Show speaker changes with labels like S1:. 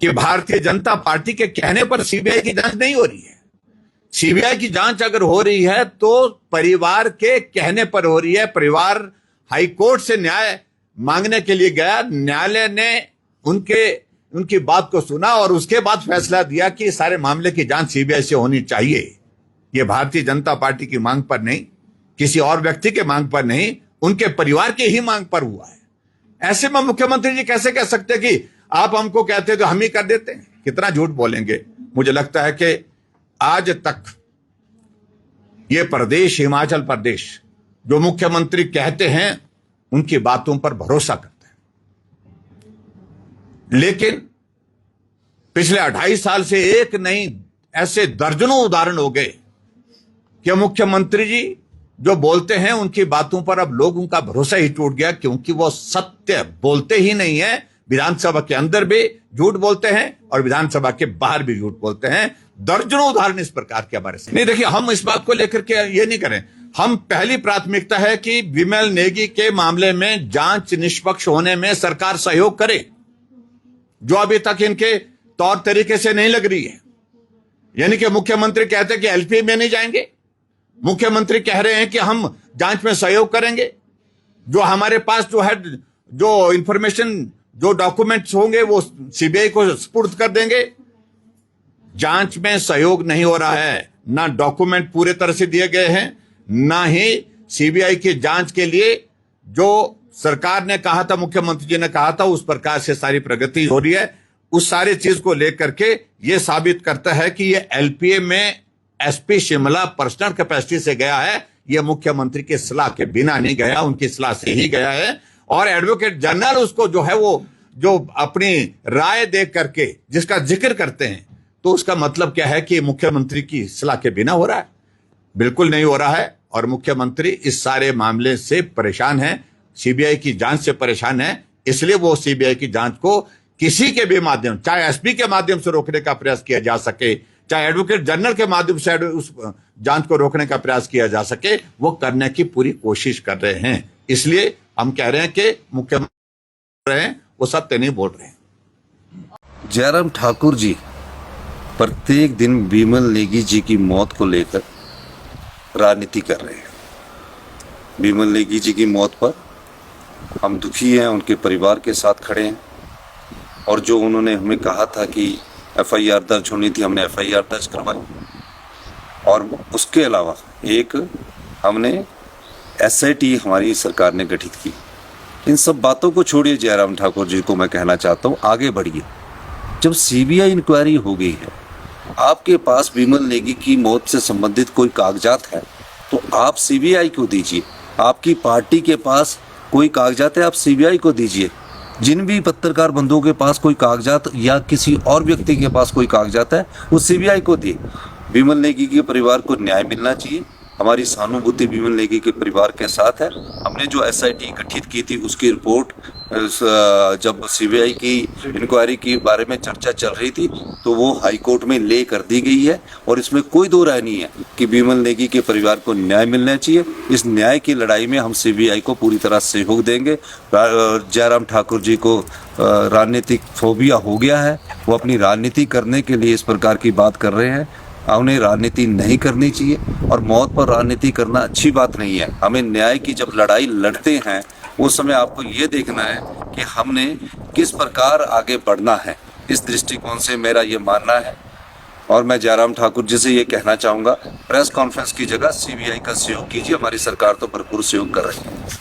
S1: कि भारतीय जनता पार्टी के कहने पर सीबीआई की जांच नहीं हो रही है। सीबीआई की जांच अगर हो रही है तो परिवार के कहने पर हो रही है। परिवार हाईकोर्ट से न्याय मांगने के लिए गया, न्यायालय ने उनकी बात को सुना और उसके बाद फैसला दिया कि सारे मामले की जांच सीबीआई से होनी चाहिए। यह भारतीय जनता पार्टी की मांग पर नहीं, किसी और व्यक्ति के मांग पर नहीं, उनके परिवार की ही मांग पर हुआ है। ऐसे में मुख्यमंत्री जी कैसे कह सकते कि आप हमको कहते तो हम ही कर देते हैं? कितना झूठ बोलेंगे। मुझे लगता है कि आज तक ये प्रदेश, हिमाचल प्रदेश, जो मुख्यमंत्री कहते हैं उनकी बातों पर भरोसा करते हैं, लेकिन पिछले 2.5 साल से एक नहीं, ऐसे दर्जनों उदाहरण हो गए कि मुख्यमंत्री जी जो बोलते हैं उनकी बातों पर अब लोगों का भरोसा ही टूट गया, क्योंकि वो सत्य बोलते ही नहीं है। विधानसभा के अंदर भी झूठ बोलते हैं और विधानसभा के बाहर भी झूठ बोलते हैं। दर्जनों उदाहरण इस प्रकार के हमारे से नहीं। देखिए, हम इस बात को लेकर के ये नहीं करें। हम पहली प्राथमिकता है कि विमल नेगी के मामले में जांच निष्पक्ष होने में सरकार सहयोग करे, जो अभी तक इनके तौर तरीके से नहीं लग रही है। यानी कि मुख्यमंत्री कहते हैं कि एलपी में नहीं जाएंगे, मुख्यमंत्री कह रहे हैं कि हम जांच में सहयोग करेंगे, जो हमारे पास जो है, जो इंफॉर्मेशन, जो डॉक्यूमेंट्स होंगे वो सीबीआई को सुपुर्द कर देंगे। जांच में सहयोग नहीं हो रहा है, ना डॉक्यूमेंट पूरे तरह से दिए गए हैं, ना ही सीबीआई की जांच के लिए जो सरकार ने कहा था, मुख्यमंत्री जी ने कहा था, उस प्रकार से सारी प्रगति हो रही है। उस सारी चीज को लेकर के ये साबित करता है कि ये एलपीए में एसपी शिमला पर्सनल कैपेसिटी से गया है, ये मुख्यमंत्री की सलाह के बिना नहीं गया, उनकी सलाह से ही गया है। और एडवोकेट जनरल उसको जो है, वो जो अपनी राय दे करके जिसका जिक्र करते हैं, तो उसका मतलब क्या है कि मुख्यमंत्री की सलाह के बिना हो रहा है? बिल्कुल नहीं हो रहा है। और मुख्यमंत्री इस सारे मामले से परेशान है, सीबीआई की जांच से परेशान है। इसलिए वो सीबीआई की जांच को किसी के भी माध्यम, चाहे एसपी के माध्यम से रोकने का प्रयास किया जा सके, चाहे एडवोकेट जनरल के माध्यम से उस जांच को रोकने का प्रयास किया जा सके, वो करने की पूरी कोशिश कर रहे हैं। इसलिए हम कह रहे हैं कि मुख्यमंत्री रहे हैं, वो सत्य नहीं बोल रहे हैं।
S2: जयराम ठाकुर जी प्रत्येक दिन विमल नेगी जी की मौत को लेकर राजनीति कर रहे हैं। विमल नेगी जी की मौत पर हम दुखी हैं, उनके परिवार के साथ खड़े हैं। और जो उन्होंने हमें कहा था कि एफआईआर दर्ज होनी थी, हमने एफआईआर दर्ज करवाई। और उसके अलावा एक हमने एसआईटी हमारी सरकार ने गठित की। इन सब बातों को छोड़िए, जयराम ठाकुर जी को मैं कहना चाहता हूँ, आगे बढ़िए। जब सीबीआई इंक्वायरी हो गई है, आपके पास विमल नेगी की मौत से संबंधित कोई कागजात है तो आप सीबीआई को दीजिए। आपकी पार्टी के पास कोई कागजात है, आप सीबीआई को दीजिए। जिन भी पत्रकार बंधुओं के पास कोई कागजात या किसी और व्यक्ति के पास कोई कागजात है, वो सीबीआई को दिए। विमल नेगी के परिवार को न्याय मिलना चाहिए। हमारी सहानुभूति विमल नेगी के परिवार के साथ है। हमने जो एसआईटी गठित की थी, उसकी रिपोर्ट जब सीबीआई की इंक्वायरी के बारे में चर्चा चल रही थी, तो वो हाई कोर्ट में ले कर दी गई है। और इसमें कोई दो राय नहीं है कि विमल नेगी के परिवार को न्याय मिलना चाहिए। इस न्याय की लड़ाई में हम सीबीआई को पूरी तरह सहयोग देंगे। जयराम ठाकुर जी को राजनीतिक फोबिया हो गया है, वो अपनी राजनीति करने के लिए इस प्रकार की बात कर रहे हैं। उन्हें राजनीति नहीं करनी चाहिए और मौत पर राजनीति करना अच्छी बात नहीं है। हमें न्याय की जब लड़ाई लड़ते हैं, उस समय आपको ये देखना है कि हमने किस प्रकार आगे बढ़ना है। इस दृष्टिकोण से मेरा ये मानना है। और मैं जयराम ठाकुर जी से ये कहना चाहूँगा, प्रेस कॉन्फ्रेंस की जगह सीबीआई का सहयोग कीजिए। हमारी सरकार तो भरपूर सहयोग कर रही है।